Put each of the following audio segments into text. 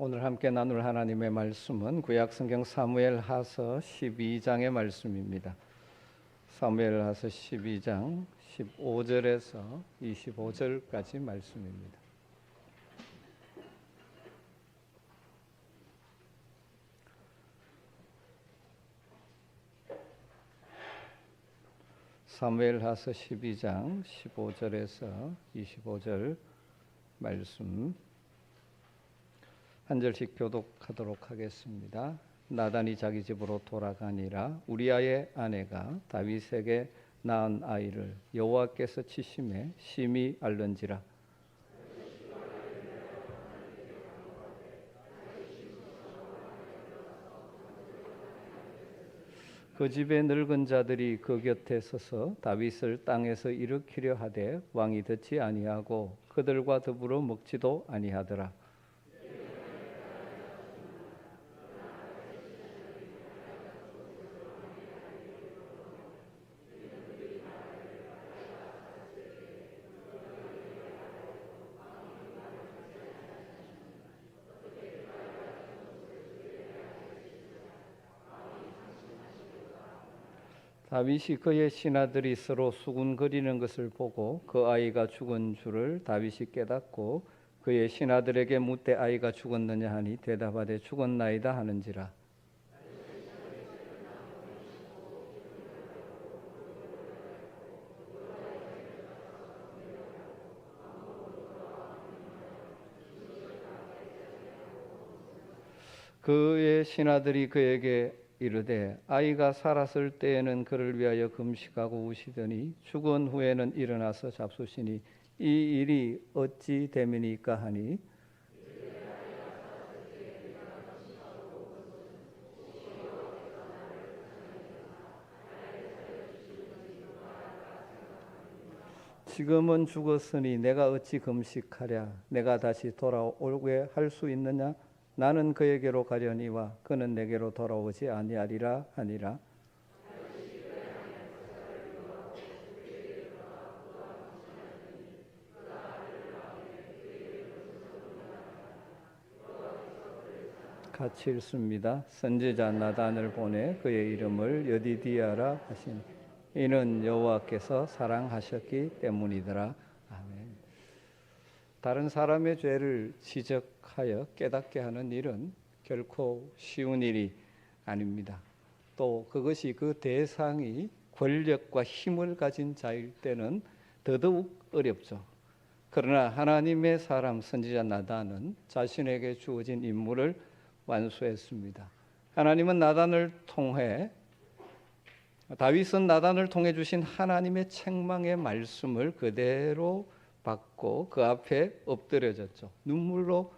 오늘 함께 나눌 하나님의 말씀은 구약성경 사무엘하서 12장의 말씀입니다. 사무엘하서 12장 15절에서 25절까지 말씀입니다. 사무엘하서 12장 15절에서 25절 말씀 한 절씩 교독하도록 하겠습니다. 나단이 자기 집으로 돌아가니라. 우리아의 아내가 다윗에게 낳은 아이를 여호와께서 치심에 심히 앓는지라. 그 집의 늙은 자들이 그 곁에 서서 다윗을 땅에서 일으키려 하되 왕이 듣지 아니하고 그들과 더불어 먹지도 아니하더라. 다윗이 그의 신하들이 서로 수군거리는 것을 보고 그 아이가 죽은 줄을 다윗이 깨닫고 그의 신하들에게 묻되 아이가 죽었느냐 하니 대답하되 죽었나이다 하는지라. 그의 신하들이 그에게 이르되 아이가 살았을 때에는 그를 위하여 금식하고 우시더니 죽은 후에는 일어나서 잡수시니 이 일이 어찌 됨이니까 하니 지금은 죽었으니 내가 어찌 금식하랴. 내가 다시 돌아오게 할 수 있느냐. 나는 그에게로 가려니와 그는 내게로 돌아오지 아니하리라 하니라. 같이 읽습니다. 선지자 나단을 보내 그의 이름을 여디디아라 하시니 이는 여호와께서 사랑하셨기 때문이더라. 아멘. 다른 사람의 죄를 지적하여 깨닫게 하는 일은 결코 쉬운 일이 아닙니다. 또 그것이 그 대상이 권력과 힘을 가진 자일 때는 더더욱 어렵죠. 그러나 하나님의 사람 선지자 나단은 자신에게 주어진 임무를 완수했습니다. 하나님은 나단을 통해 다윗은 나단을 통해 주신 하나님의 책망의 말씀을 그대로 받고 그 앞에 엎드려졌죠. 눈물로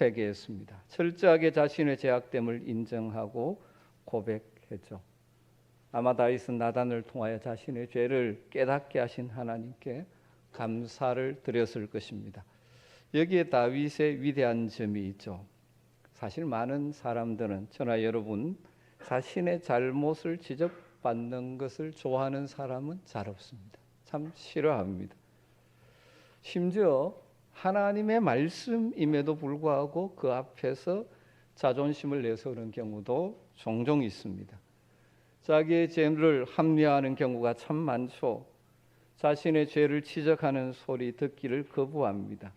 회개했습니다. 철저하게 자신의 죄악됨을 인정하고 고백했죠. 아마 다윗은 나단을 통하여 자신의 죄를 깨닫게 하신 하나님께 감사를 드렸을 것입니다. 여기에 다윗의 위대한 점이 있죠. 사실 많은 사람들은 저나 여러분 자신의 잘못을 지적받는 것을 좋아하는 사람은 잘 없습니다. 참 싫어합니다. 심지어 하나님의 말씀임에도 불구하고 그 앞에서 자존심을 내세우는 경우도 종종 있습니다. 자기의 죄를 합리화하는 경우가 참 많죠. 자신의 죄를 지적하는 소리 듣기를 거부합니다.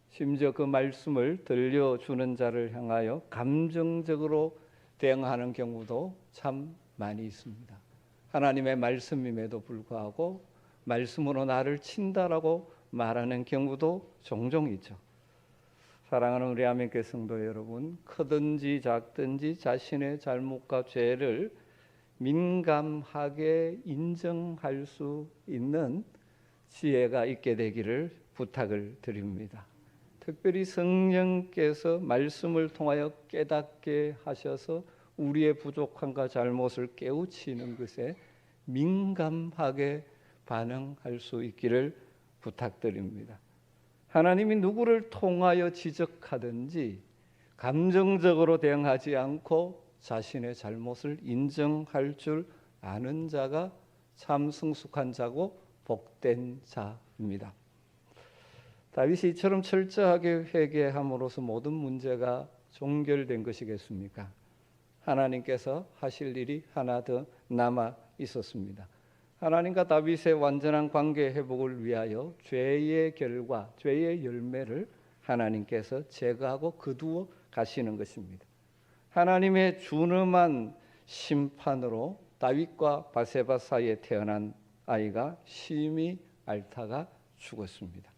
심지어 그 말씀을 들려주는 자를 향하여 감정적으로 대응하는 경우도 참 많이 있습니다. 하나님의 말씀임에도 불구하고 말씀으로 나를 친다라고 말하는 경우도 종종 있죠. 사랑하는 우리 아멘교회 성도 여러분, 크든지 작든지 자신의 잘못과 죄를 민감하게 인정할 수 있는 지혜가 있게 되기를 부탁을 드립니다. 특별히 성령께서 말씀을 통하여 깨닫게 하셔서 우리의 부족함과 잘못을 깨우치는 것에 민감하게 반응할 수 있기를 부탁드립니다. 하나님이 누구를 통하여 지적하든지 감정적으로 대응하지 않고 자신의 잘못을 인정할 줄 아는 자가 참 성숙한 자고 복된 자입니다. 다윗이 이처럼 철저하게 회개함으로써 모든 문제가 종결된 것이겠습니까? 하나님께서 하실 일이 하나 더 남아 있었습니다. 하나님과 다윗의 완전한 관계 회복을 위하여 죄의 결과, 죄의 열매를 하나님께서 제거하고 거두어 가시는 것입니다. 하나님의 준엄한 심판으로 다윗과 바세바 사이에 태어난 아이가 심히 앓다가 죽었습니다.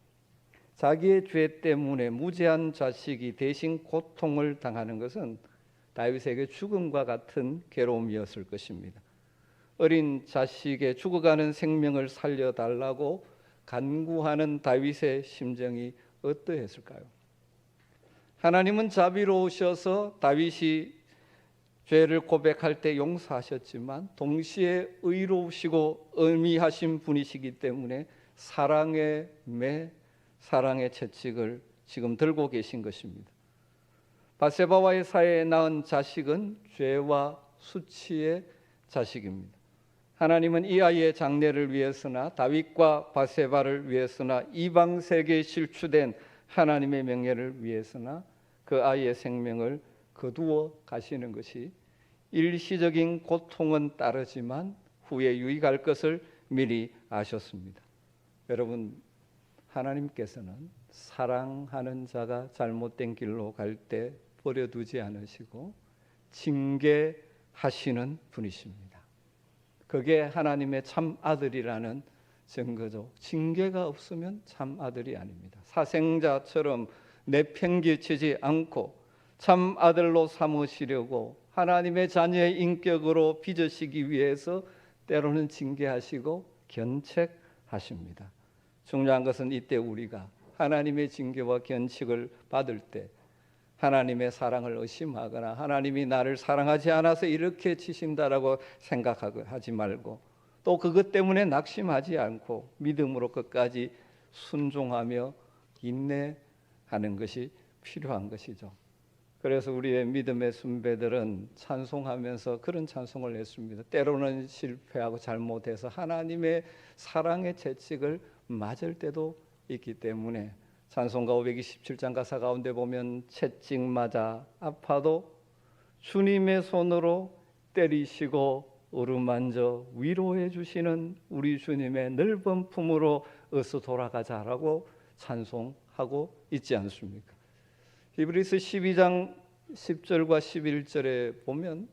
자기의 죄 때문에 무죄한 자식이 대신 고통을 당하는 것은 다윗에게 죽음과 같은 괴로움이었을 것입니다. 어린 자식의 죽어가는 생명을 살려달라고 간구하는 다윗의 심정이 어떠했을까요? 하나님은 자비로우셔서 다윗이 죄를 고백할 때 용서하셨지만 동시에 의로우시고 엄히하신 분이시기 때문에 사랑의 매, 사랑의 채찍을 지금 들고 계신 것입니다. 바세바와의 사이에 낳은 자식은 죄와 수치의 자식입니다. 하나님은 이 아이의 장래를 위해서나 다윗과 바세바를 위해서나 이방 세계에 실추된 하나님의 명예를 위해서나 그 아이의 생명을 거두어 가시는 것이 일시적인 고통은 따르지만 후에 유익할 것을 미리 아셨습니다. 여러분, 하나님께서는 사랑하는 자가 잘못된 길로 갈 때 버려두지 않으시고 징계하시는 분이십니다. 그게 하나님의 참 아들이라는 증거죠. 징계가 없으면 참 아들이 아닙니다. 사생자처럼 내팽개치지 않고 참 아들로 삼으시려고 하나님의 자녀의 인격으로 빚으시기 위해서 때로는 징계하시고 견책하십니다. 중요한 것은 이때 우리가 하나님의 징계와 견책을 받을 때 하나님의 사랑을 의심하거나 하나님이 나를 사랑하지 않아서 이렇게 치신다라고 생각하지 말고 또 그것 때문에 낙심하지 않고 믿음으로 끝까지 순종하며 인내하는 것이 필요한 것이죠. 그래서 우리의 믿음의 순배들은 찬송하면서 그런 찬송을 했습니다. 때로는 실패하고 잘못해서 하나님의 사랑의 채찍을 맞을 때도 있기 때문에 찬송가 527장 가사 가운데 보면 채찍 맞아 아파도 주님의 손으로 때리시고 어루만져 위로해 주시는 우리 주님의 넓은 품으로 어서 돌아가자라고 찬송하고 있지 않습니까? 히브리서 12장 10절과 11절에 보면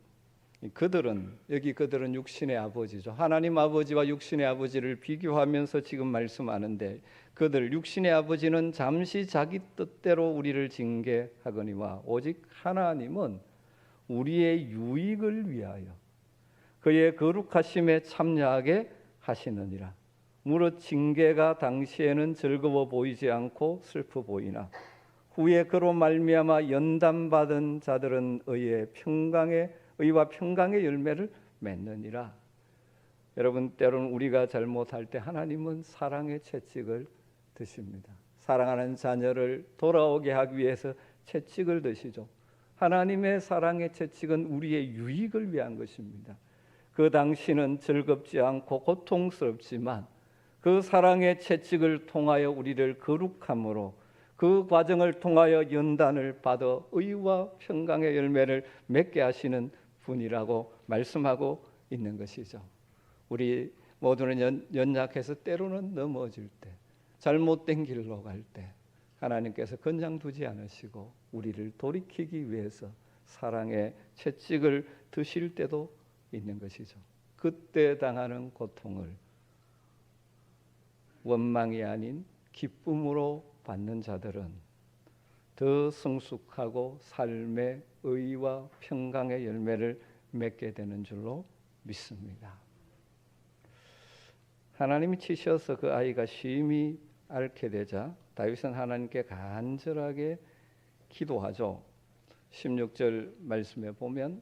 그들은 육신의 아버지죠. 하나님 아버지와 육신의 아버지를 비교하면서 지금 말씀하는데 그들 육신의 아버지는 잠시 자기 뜻대로 우리를 징계하거니와 오직 하나님은 우리의 유익을 위하여 그의 거룩하심에 참여하게 하시느니라. 무릇 징계가 당시에는 즐거워 보이지 않고 슬퍼 보이나 후에 그로 말미암아 연단받은 자들은 의와 평강의 열매를 맺느니라. 여러분, 때로는 우리가 잘못할 때 하나님은 사랑의 채찍을 드십니다. 사랑하는 자녀를 돌아오게 하기 위해서 채찍을 드시죠. 하나님의 사랑의 채찍은 우리의 유익을 위한 것입니다. 그 당시는 즐겁지 않고 고통스럽지만 그 사랑의 채찍을 통하여 우리를 거룩함으로 그 과정을 통하여 연단을 받아 의와 평강의 열매를 맺게 하시는 분이라고 말씀하고 있는 것이죠. 우리 모두는 연약해서 때로는 넘어질 때, 잘못된 길로 갈 때 하나님께서 그냥 두지 않으시고 우리를 돌이키기 위해서 사랑의 채찍을 드실 때도 있는 것이죠. 그때 당하는 고통을 원망이 아닌 기쁨으로 받는 자들은 더 성숙하고 삶의 의와 평강의 열매를 맺게 되는 줄로 믿습니다. 하나님이 치셔서 그 아이가 심히 앓게 되자 다윗은 하나님께 간절하게 기도하죠. 16절 말씀에 보면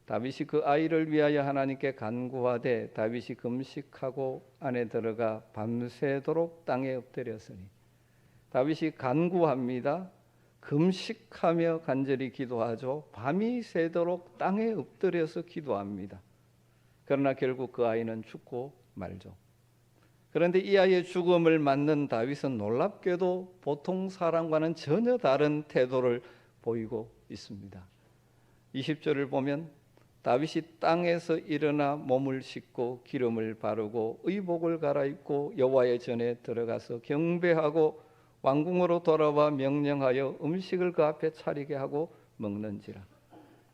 다윗이 그 아이를 위하여 하나님께 간구하되 다윗이 금식하고 안에 들어가 밤새도록 땅에 엎드렸으니 다윗이 간구합니다. 금식하며 간절히 기도하죠. 밤이 새도록 땅에 엎드려서 기도합니다. 그러나 결국 그 아이는 죽고 말죠. 그런데 이 아이의 죽음을 맞는 다윗은 놀랍게도 보통 사람과는 전혀 다른 태도를 보이고 있습니다. 20절을 보면 다윗이 땅에서 일어나 몸을 씻고 기름을 바르고 의복을 갈아입고 여호와의 전에 들어가서 경배하고 왕궁으로 돌아와 명령하여 음식을 그 앞에 차리게 하고 먹는지라.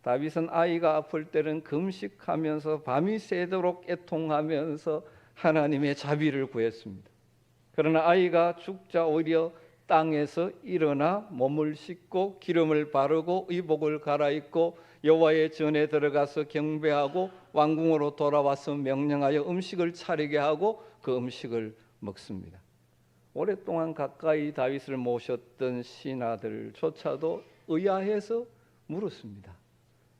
다윗은 아이가 아플 때는 금식하면서 밤이 새도록 애통하면서 하나님의 자비를 구했습니다. 그러나 아이가 죽자 오히려 땅에서 일어나 몸을 씻고 기름을 바르고 의복을 갈아입고 여호와의 전에 들어가서 경배하고 왕궁으로 돌아와서 명령하여 음식을 차리게 하고 그 음식을 먹습니다. 오랫동안 가까이 다윗을 모셨던 신하들조차도 의아해서 물었습니다.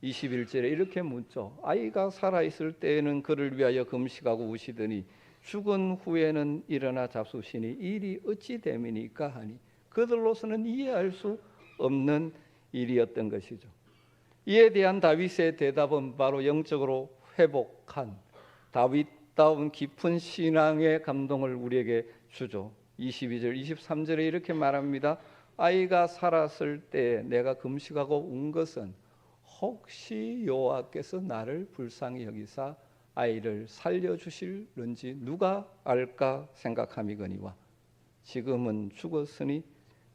21절에 이렇게 묻죠. 아이가 살아있을 때에는 그를 위하여 금식하고 우시더니 죽은 후에는 일어나 잡수시니 일이 어찌 됨이니까 하니 그들로서는 이해할 수 없는 일이었던 것이죠. 이에 대한 다윗의 대답은 바로 영적으로 회복한 다윗다운 깊은 신앙의 감동을 우리에게 주죠. 22절 23절에 이렇게 말합니다. 아이가 살았을 때 내가 금식하고 운 것은 혹시 여호와께서 나를 불쌍히 여기사 아이를 살려주실는지 누가 알까 생각함이거니와 지금은 죽었으니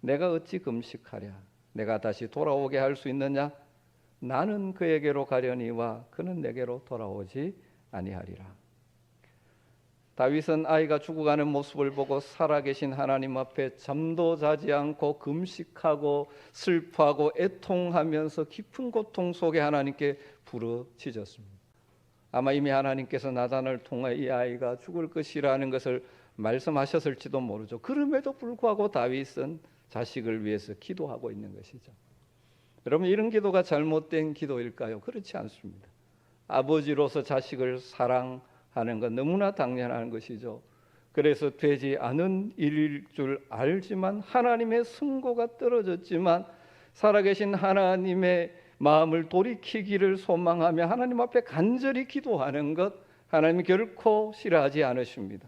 내가 어찌 금식하랴. 내가 다시 돌아오게 할 수 있느냐. 나는 그에게로 가려니와 그는 내게로 돌아오지 아니하리라. 다윗은 아이가 죽어가는 모습을 보고 살아계신 하나님 앞에 잠도 자지 않고 금식하고 슬퍼하고 애통하면서 깊은 고통 속에 하나님께 부르짖었습니다. 아마 이미 하나님께서 나단을 통해 이 아이가 죽을 것이라는 것을 말씀하셨을지도 모르죠. 그럼에도 불구하고 다윗은 자식을 위해서 기도하고 있는 것이죠. 여러분, 이런 기도가 잘못된 기도일까요? 그렇지 않습니다. 아버지로서 자식을 사랑하는 건 너무나 당연한 것이죠. 그래서 되지 않은 일일 줄 알지만 하나님의 승고가 떨어졌지만 살아계신 하나님의 마음을 돌이키기를 소망하며 하나님 앞에 간절히 기도하는 것 하나님이 결코 싫어하지 않으십니다.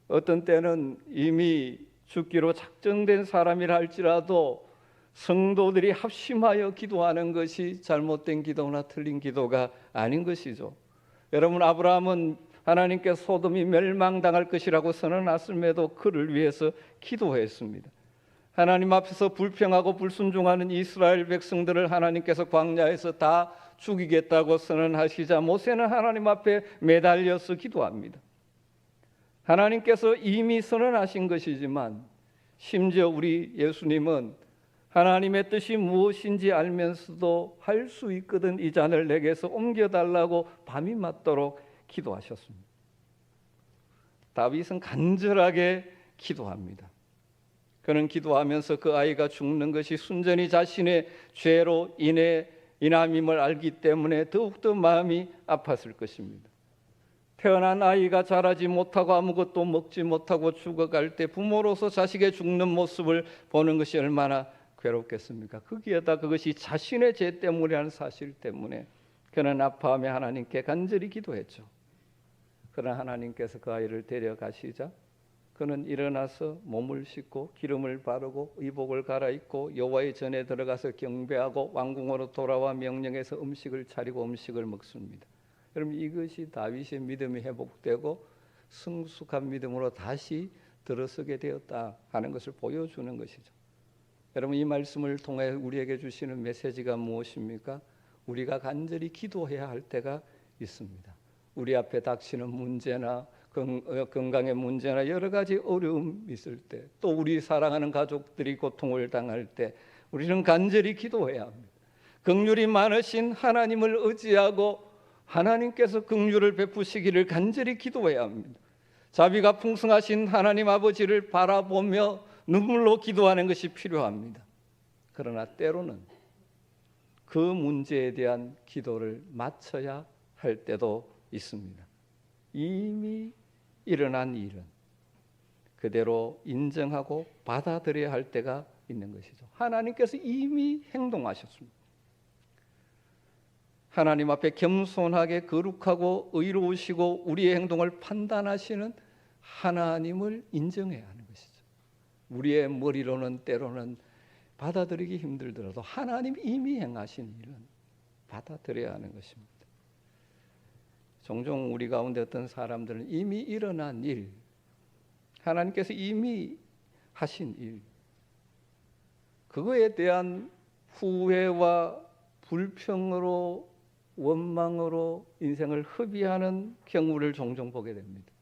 어떤 때는 이미 죽기로 작정된 사람이라 할지라도 성도들이 합심하여 기도하는 것이 잘못된 기도나 틀린 기도가 아닌 것이죠. 여러분, 아브라함은 하나님께서 소돔이 멸망당할 것이라고 선언했음에도 그를 위해서 기도했습니다. 하나님 앞에서 불평하고 불순종하는 이스라엘 백성들을 하나님께서 광야에서 다 죽이겠다고 선언하시자 모세는 하나님 앞에 매달려서 기도합니다. 하나님께서 이미 선언하신 것이지만 심지어 우리 예수님은 하나님의 뜻이 무엇인지 알면서도 할 수 있거든 이 잔을 내게서 옮겨달라고 밤이 맞도록 기도하셨습니다. 다윗은 간절하게 기도합니다. 그는 기도하면서 그 아이가 죽는 것이 순전히 자신의 죄로 인함임을 알기 때문에 더욱더 마음이 아팠을 것입니다. 태어난 아이가 자라지 못하고 아무것도 먹지 못하고 죽어갈 때 부모로서 자식의 죽는 모습을 보는 것이 얼마나 괴롭겠습니까? 거기에다 그것이 자신의 죄 때문이라는 사실 때문에 그는 아파하며 하나님께 간절히 기도했죠. 그러나 하나님께서 그 아이를 데려가시자 그는 일어나서 몸을 씻고 기름을 바르고 의복을 갈아입고 여호와의 전에 들어가서 경배하고 왕궁으로 돌아와 명령해서 음식을 차리고 음식을 먹습니다. 여러분, 이것이 다윗의 믿음이 회복되고 성숙한 믿음으로 다시 들어서게 되었다 하는 것을 보여주는 것이죠. 여러분, 이 말씀을 통해 우리에게 주시는 메시지가 무엇입니까? 우리가 간절히 기도해야 할 때가 있습니다. 우리 앞에 닥치는 문제나 건강의 문제나 여러 가지 어려움이 있을 때, 또 우리 사랑하는 가족들이 고통을 당할 때 우리는 간절히 기도해야 합니다. 긍휼이 많으신 하나님을 의지하고 하나님께서 긍휼을 베푸시기를 간절히 기도해야 합니다. 자비가 풍성하신 하나님 아버지를 바라보며 눈물로 기도하는 것이 필요합니다. 그러나 때로는 그 문제에 대한 기도를 마쳐야 할 때도 있습니다. 이미 일어난 일은 그대로 인정하고 받아들여야 할 때가 있는 것이죠. 하나님께서 이미 행동하셨습니다. 하나님 앞에 겸손하게 거룩하고 의로우시고 우리의 행동을 판단하시는 하나님을 인정해야 하는 것이죠. 우리의 머리로는 때로는 받아들이기 힘들더라도 하나님이 이미 행하신 일은 받아들여야 하는 것입니다. 종종 우리 가운데 어떤 사람들은 이미 일어난 일, 하나님께서 이미 하신 일, 그거에 대한 후회와 불평으로, 원망으로 인생을 허비하는 경우를 종종 보게 됩니다.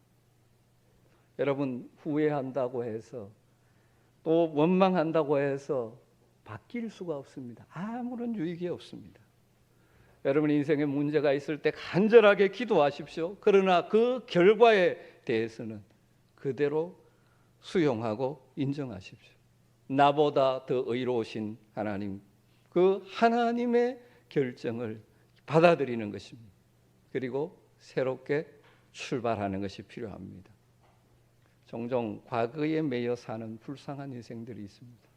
여러분, 후회한다고 해서 또 원망한다고 해서 바뀔 수가 없습니다. 아무런 유익이 없습니다. 여러분 인생에 문제가 있을 때 간절하게 기도하십시오. 그러나 그 결과에 대해서는 그대로 수용하고 인정하십시오. 나보다 더 의로우신 하나님, 그 하나님의 결정을 받아들이는 것입니다. 그리고 새롭게 출발하는 것이 필요합니다. 종종 과거에 매여 사는 불쌍한 인생들이 있습니다.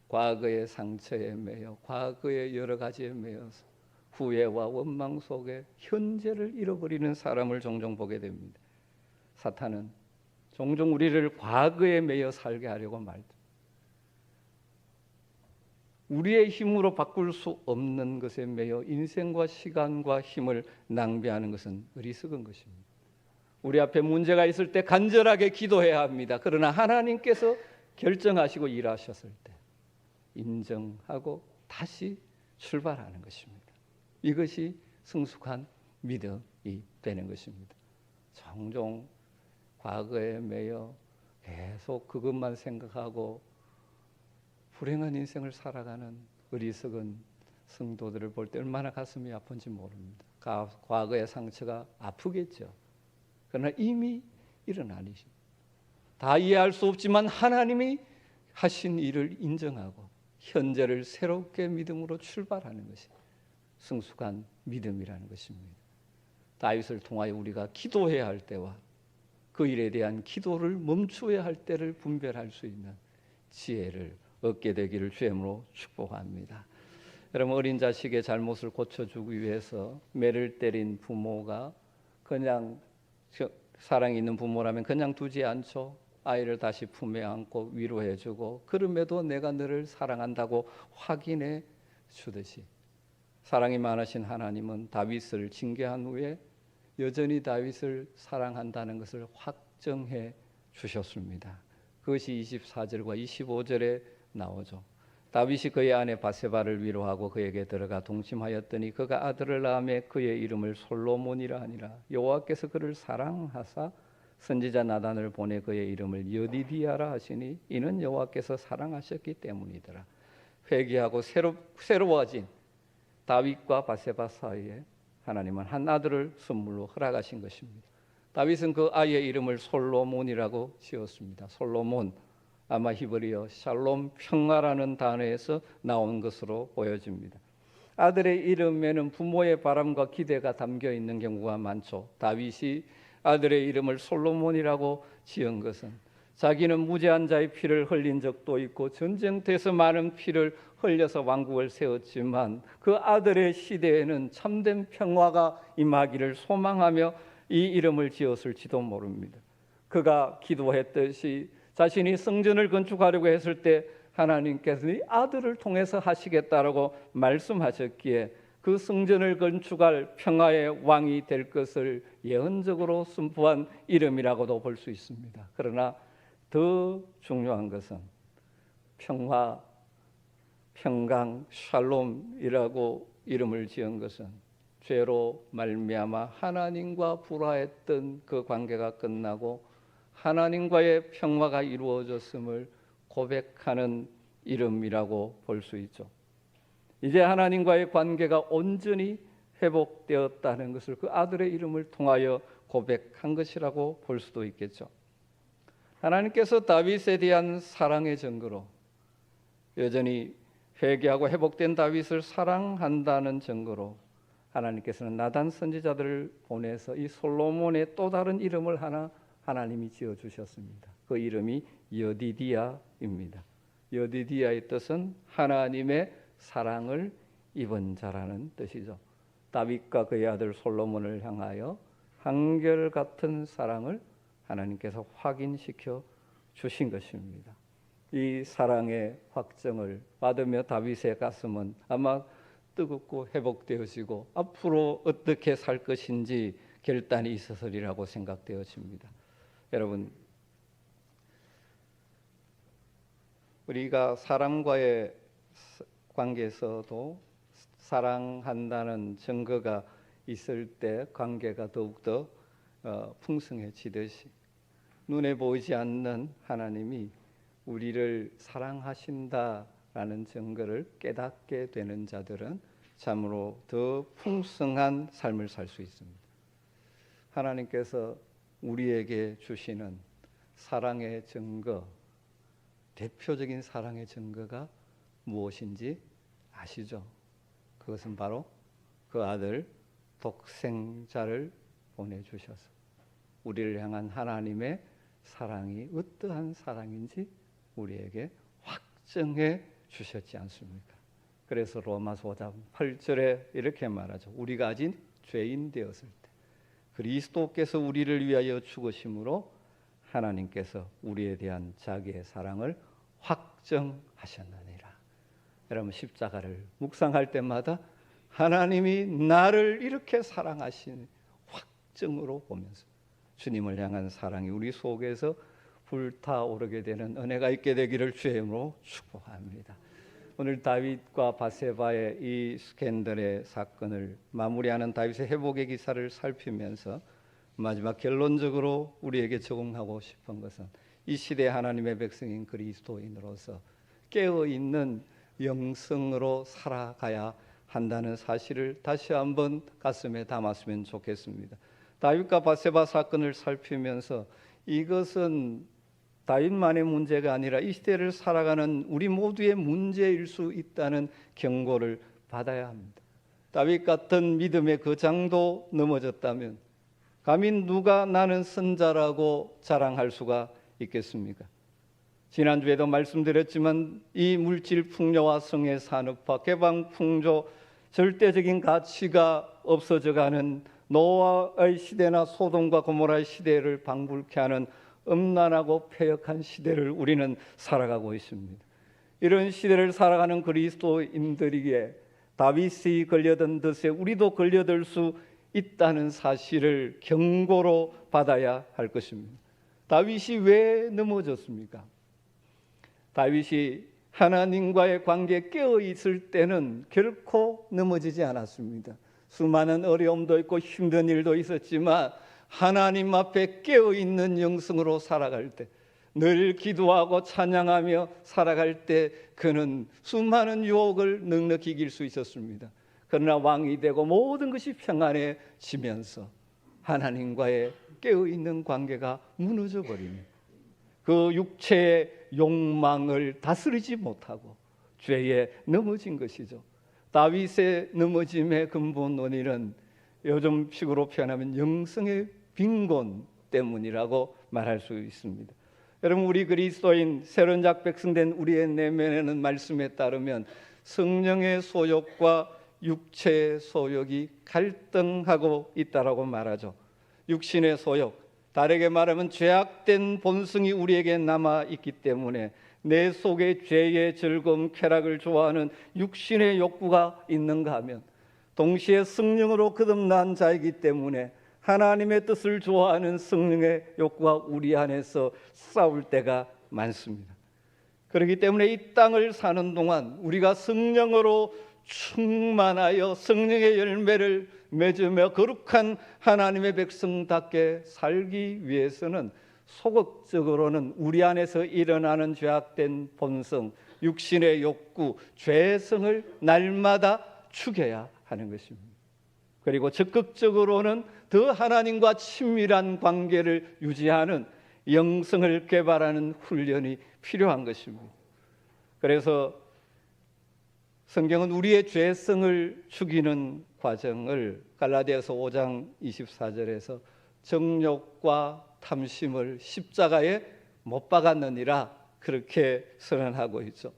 과거의 상처에 매여, 과거의 여러 가지에 매여서 후회와 원망 속에 현재를 잃어버리는 사람을 종종 보게 됩니다. 사탄은 종종 우리를 과거에 매여 살게 하려고 말합니다. 우리의 힘으로 바꿀 수 없는 것에 매여 인생과 시간과 힘을 낭비하는 것은 어리석은 것입니다. 우리 앞에 문제가 있을 때 간절하게 기도해야 합니다. 그러나 하나님께서 결정하시고 일하셨을 때 인정하고 다시 출발하는 것입니다. 이것이 성숙한 믿음이 되는 것입니다. 종종 과거에 매여 계속 그것만 생각하고 불행한 인생을 살아가는 어리석은 성도들을 볼 때 얼마나 가슴이 아픈지 모릅니다. 과거의 상처가 아프겠죠. 그러나 이미 일어난 일입니다. 다 이해할 수 없지만 하나님이 하신 일을 인정하고 현재를 새롭게 믿음으로 출발하는 것이 성숙한 믿음이라는 것입니다. 다윗을 통하여 우리가 기도해야 할 때와 그 일에 대한 기도를 멈추어야 할 때를 분별할 수 있는 지혜를 얻게 되기를 주님으로 축복합니다. 여러분, 어린 자식의 잘못을 고쳐주기 위해서 매를 때린 부모가 그냥 사랑이 있는 부모라면 그냥 두지 않죠. 아이를 다시 품에 안고 위로해주고 그럼에도 내가 너를 사랑한다고 확인해 주듯이 사랑이 많으신 하나님은 다윗을 징계한 후에 여전히 다윗을 사랑한다는 것을 확정해 주셨습니다. 그것이 24절과 25절에 나오죠. 다윗이 그의 아내 바세바를 위로하고 그에게 들어가 동침하였더니 그가 아들을 낳음에 그의 이름을 솔로몬이라 하니라. 여호와께서 그를 사랑하사 선지자 나단을 보내 그의 이름을 여디디아라 하시니 이는 여호와께서 사랑하셨기 때문이더라. 회개하고 새로워진 다윗과 바세바 사이에 하나님은 한 아들을 선물로 허락하신 것입니다. 다윗은 그 아이의 이름을 솔로몬이라고 지었습니다. 솔로몬, 아마 히브리어 샬롬, 평화라는 단어에서 나온 것으로 보여집니다. 아들의 이름에는 부모의 바람과 기대가 담겨 있는 경우가 많죠. 다윗이 아들의 이름을 솔로몬이라고 지은 것은 자기는 무죄한 자의 피를 흘린 적도 있고 전쟁터에서 많은 피를 흘려서 왕국을 세웠지만 그 아들의 시대에는 참된 평화가 임하기를 소망하며 이 이름을 지었을지도 모릅니다. 그가 기도했듯이 자신이 성전을 건축하려고 했을 때 하나님께서 이 아들을 통해서 하시겠다라고 말씀하셨기에 그 성전을 건축할 평화의 왕이 될 것을 예언적으로 선포한 이름이라고도 볼 수 있습니다. 그러나 더 중요한 것은 평화, 평강, 샬롬이라고 이름을 지은 것은 죄로 말미암아 하나님과 불화했던 그 관계가 끝나고 하나님과의 평화가 이루어졌음을 고백하는 이름이라고 볼 수 있죠. 이제 하나님과의 관계가 온전히 회복되었다는 것을 그 아들의 이름을 통하여 고백한 것이라고 볼 수도 있겠죠. 하나님께서 다윗에 대한 사랑의 증거로 여전히 회개하고 회복된 다윗을 사랑한다는 증거로 하나님께서는 나단 선지자들을 보내서 이 솔로몬의 또 다른 이름을 하나 하나님이 지어주셨습니다. 그 이름이 여디디아입니다. 여디디아의 뜻은 하나님의 사랑을 입은 자라는 뜻이죠. 다윗과 그의 아들 솔로몬을 향하여 한결같은 사랑을 하나님께서 확인시켜 주신 것입니다. 이 사랑의 확정을 받으며 다윗의 가슴은 아마 뜨겁고 회복되어지고 앞으로 어떻게 살 것인지 결단이 있었으리라고 생각되어집니다. 여러분, 우리가 사람과의 관계에서도 사랑한다는 증거가 있을 때 관계가 더욱더 풍성해지듯이 눈에 보이지 않는 하나님이 우리를 사랑하신다라는 증거를 깨닫게 되는 자들은 참으로 더 풍성한 삶을 살 수 있습니다. 하나님께서 우리에게 주시는 사랑의 증거, 대표적인 사랑의 증거가 무엇인지 아시죠? 그것은 바로 그 아들 독생자를 보내주셔서 우리를 향한 하나님의 사랑이 어떠한 사랑인지 우리에게 확증해 주셨지 않습니까? 그래서 로마서 5장 8절에 이렇게 말하죠. 우리가 아직 죄인 되었을 때 그리스도께서 우리를 위하여 죽으심으로 하나님께서 우리에 대한 자기의 사랑을 확정하셨느니라. 여러분, 십자가를 묵상할 때마다 하나님이 나를 이렇게 사랑하신 확증으로 보면서 주님을 향한 사랑이 우리 속에서 불타오르게 되는 은혜가 있게 되기를 주의 이름으로 축복합니다. 오늘 다윗과 바세바의 이 스캔들의 사건을 마무리하는 다윗의 회복의 기사를 살피면서 마지막 결론적으로 우리에게 적용하고 싶은 것은 이 시대 하나님의 백성인 그리스도인으로서 깨어있는 영성으로 살아가야 한다는 사실을 다시 한번 가슴에 담았으면 좋겠습니다. 다윗과 바세바 사건을 살피면서 이것은 다윗만의 문제가 아니라 이 시대를 살아가는 우리 모두의 문제일 수 있다는 경고를 받아야 합니다. 다윗 같은 믿음의 거장도 넘어졌다면 감히 누가 나는 선자라고 자랑할 수가 있겠습니까? 지난주에도 말씀드렸지만 이 물질 풍요와 성의 산업화, 개방 풍조, 절대적인 가치가 없어져가는 노아의 시대나 소돔과 고모라의 시대를 방불케 하는 음란하고 폐역한 시대를 우리는 살아가고 있습니다. 이런 시대를 살아가는 그리스도인들에게 다윗이 걸려든 듯이 우리도 걸려들 수 있다는 사실을 경고로 받아야 할 것입니다. 다윗이 왜 넘어졌습니까? 다윗이 하나님과의 관계에 깨어 있을 때는 결코 넘어지지 않았습니다. 수많은 어려움도 있고 힘든 일도 있었지만 하나님 앞에 깨어 있는 영성으로 살아갈 때, 늘 기도하고 찬양하며 살아갈 때 그는 수많은 유혹을 넉넉히 이길 수 있었습니다. 그러나 왕이 되고 모든 것이 평안해지면서 하나님과의 깨어 있는 관계가 무너져 버립니다. 그 육체의 욕망을 다스리지 못하고 죄에 넘어진 것이죠. 다윗의 넘어짐의 근본 원인은 요즘식으로 표현하면 영성의 빈곤 때문이라고 말할 수 있습니다. 여러분, 우리 그리스도인 새로운 작 백성된 우리의 내면에는 말씀에 따르면 성령의 소욕과 육체의 소욕이 갈등하고 있다라고 말하죠. 육신의 소욕, 다르게 말하면 죄악된 본성이 우리에게 남아 있기 때문에 내 속에 죄의 즐거움, 쾌락을 좋아하는 육신의 욕구가 있는가 하면 동시에 성령으로 거듭난 자이기 때문에 하나님의 뜻을 좋아하는 성령의 욕구가 우리 안에서 싸울 때가 많습니다. 그렇기 때문에 이 땅을 사는 동안 우리가 성령으로 충만하여 성령의 열매를 맺으며 거룩한 하나님의 백성답게 살기 위해서는 소극적으로는 우리 안에서 일어나는 죄악된 본성, 육신의 욕구, 죄성을 날마다 죽여야 하는 것입니다. 그리고 적극적으로는 더 하나님과 친밀한 관계를 유지하는 영성을 개발하는 훈련이 필요한 것입니다. 그래서 성경은 우리의 죄성을 죽이는 과정을 갈라디아서 5장 24절에서 정욕과 탐심을 십자가에 못 박았느니라 그렇게 선언하고 있죠.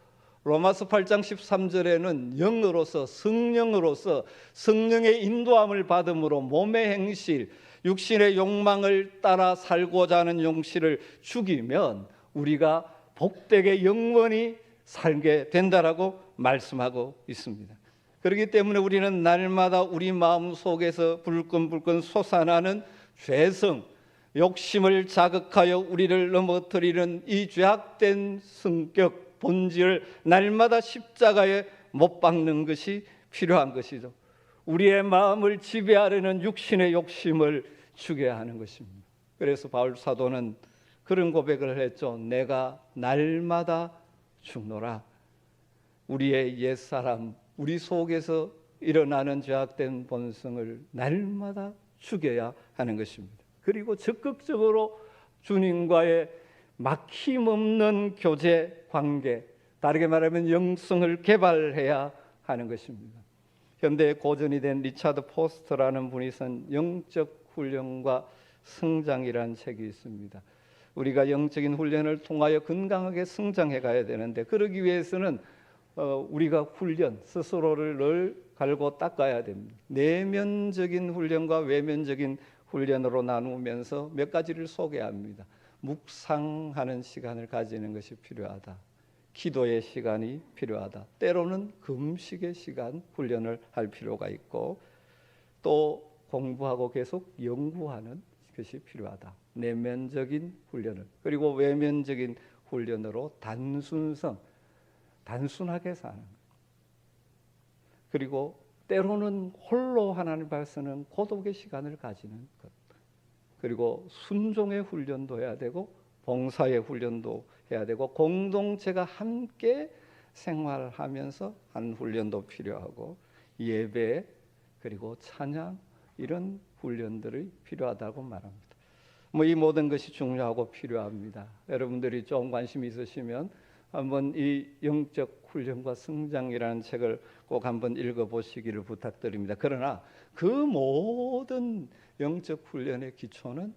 로마서 8장 13절에는 영으로서 성령으로서 성령의 인도함을 받음으로 몸의 행실, 육신의 욕망을 따라 살고자 하는 용실을 죽이면 우리가 복되게 영원히 살게 된다라고 말씀하고 있습니다. 그렇기 때문에 우리는 날마다 우리 마음 속에서 불끈불끈 솟아나는 죄성, 욕심을 자극하여 우리를 넘어뜨리는 이 죄악된 성격, 본질을 날마다 십자가에 못 박는 것이 필요한 것이죠. 우리의 마음을 지배하려는 육신의 욕심을 죽여야 하는 것입니다. 그래서 바울 사도는 그런 고백을 했죠. 내가 날마다 죽노라. 우리의 옛사람, 우리 속에서 일어나는 죄악된 본성을 날마다 죽여야 하는 것입니다. 그리고 적극적으로 주님과의 막힘없는 교제 관계, 다르게 말하면 영성을 개발해야 하는 것입니다. 현대의 고전이 된 리차드 포스터라는 분이 쓴 영적 훈련과 성장이라는 책이 있습니다. 우리가 영적인 훈련을 통하여 건강하게 성장해 가야 되는데, 그러기 위해서는 우리가 훈련, 스스로를 늘 갈고 닦아야 됩니다. 내면적인 훈련과 외면적인 훈련으로 나누면서 몇 가지를 소개합니다. 묵상하는 시간을 가지는 것이 필요하다. 기도의 시간이 필요하다. 때로는 금식의 시간 훈련을 할 필요가 있고, 또 공부하고 계속 연구하는 것이 필요하다. 내면적인 훈련을, 그리고 외면적인 훈련으로 단순하게 사는 것. 그리고 때로는 홀로 하나님 앞에서는 고독의 시간을 가지는 것. 그리고 순종의 훈련도 해야 되고, 봉사의 훈련도 해야 되고, 공동체가 함께 생활하면서 한 훈련도 필요하고, 예배 그리고 찬양, 이런 훈련들이 필요하다고 말합니다. 이 모든 것이 중요하고 필요합니다. 여러분들이 좀 관심이 있으시면 한번 이 영적 훈련과 성장이라는 책을 꼭 한번 읽어보시기를 부탁드립니다. 그러나 그 모든 영적 훈련의 기초는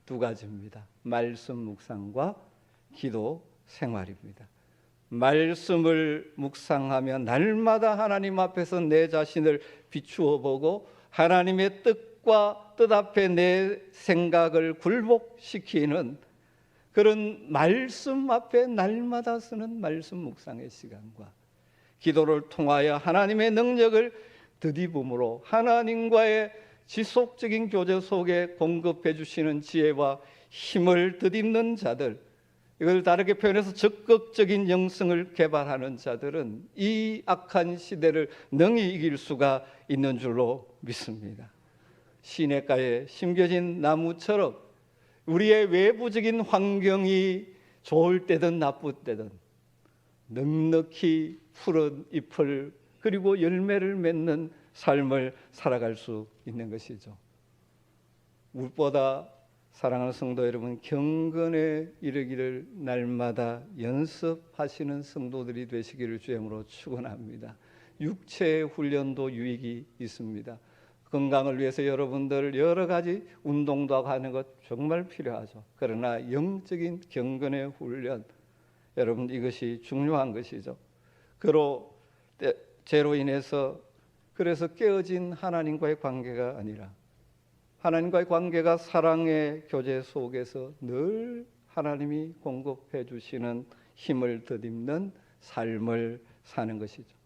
두 가지입니다. 말씀 묵상과 기도 생활입니다. 말씀을 묵상하며 날마다 하나님 앞에서 내 자신을 비추어 보고, 하나님의 뜻과 뜻 앞에 내 생각을 굴복시키는 그런 말씀 앞에 날마다 쓰는 말씀 묵상의 시간과, 기도를 통하여 하나님의 능력을 덧입음으로 하나님과의 지속적인 교제 속에 공급해 주시는 지혜와 힘을 덧입는 자들, 이걸 다르게 표현해서 적극적인 영성을 개발하는 자들은 이 악한 시대를 능히 이길 수가 있는 줄로 믿습니다. 시냇가에 심겨진 나무처럼 우리의 외부적인 환경이 좋을 때든 나쁠 때든 넉넉히 푸른 잎을 그리고 열매를 맺는 삶을 살아갈 수 있는 것이죠. 무엇보다 사랑하는 성도 여러분, 경건에 이르기를 날마다 연습하시는 성도들이 되시기를 주님으로 축원합니다. 육체의 훈련도 유익이 있습니다. 건강을 위해서 여러분들 여러 가지 운동도 하고 하는 것 정말 필요하죠. 그러나 영적인 경건의 훈련, 여러분 이것이 중요한 것이죠. 죄로 인해서 그래서 깨어진 하나님과의 관계가 아니라, 하나님과의 관계가 사랑의 교제 속에서 늘 하나님이 공급해 주시는 힘을 덧입는 삶을 사는 것이죠.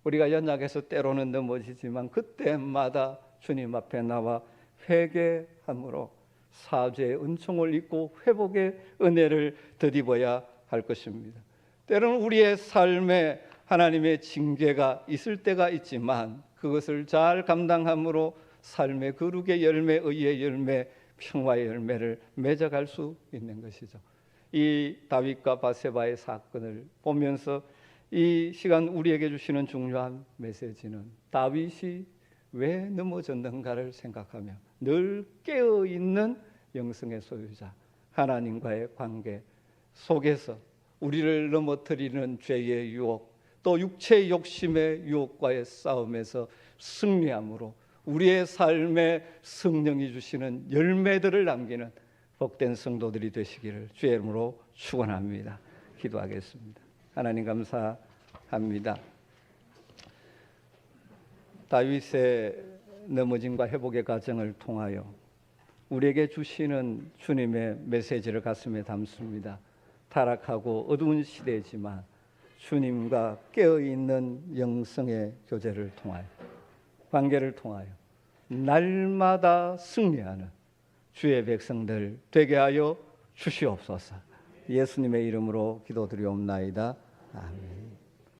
우리가 연약해서 때로는 넘어지지만 그때마다 주님 앞에 나와 회개함으로 사죄의 은총을 입고 회복의 은혜를 덧입어야 할 것입니다. 때로는 우리의 삶에 하나님의 징계가 있을 때가 있지만 그것을 잘 감당함으로 삶의 거룩의 열매, 의의 열매, 평화의 열매를 맺어갈 수 있는 것이죠. 이 다윗과 바세바의 사건을 보면서 이 시간 우리에게 주시는 중요한 메시지는 다윗이 왜 넘어졌는가를 생각하며 늘 깨어있는 영성의 소유자, 하나님과의 관계 속에서 우리를 넘어뜨리는 죄의 유혹, 또 육체의 욕심의 유혹과의 싸움에서 승리함으로 우리의 삶에 성령이 주시는 열매들을 남기는 복된 성도들이 되시기를 주의 이름으로 축원합니다. 기도하겠습니다. 하나님 감사합니다. 다윗의 넘어짐과 회복의 과정을 통하여 우리에게 주시는 주님의 메시지를 가슴에 담습니다. 타락하고 어두운 시대지만 주님과 깨어있는 영성의 교제를 통하여, 관계를 통하여 날마다 승리하는 주의 백성들 되게 하여 주시옵소서. 예수님의 이름으로 기도드리옵나이다. 아멘.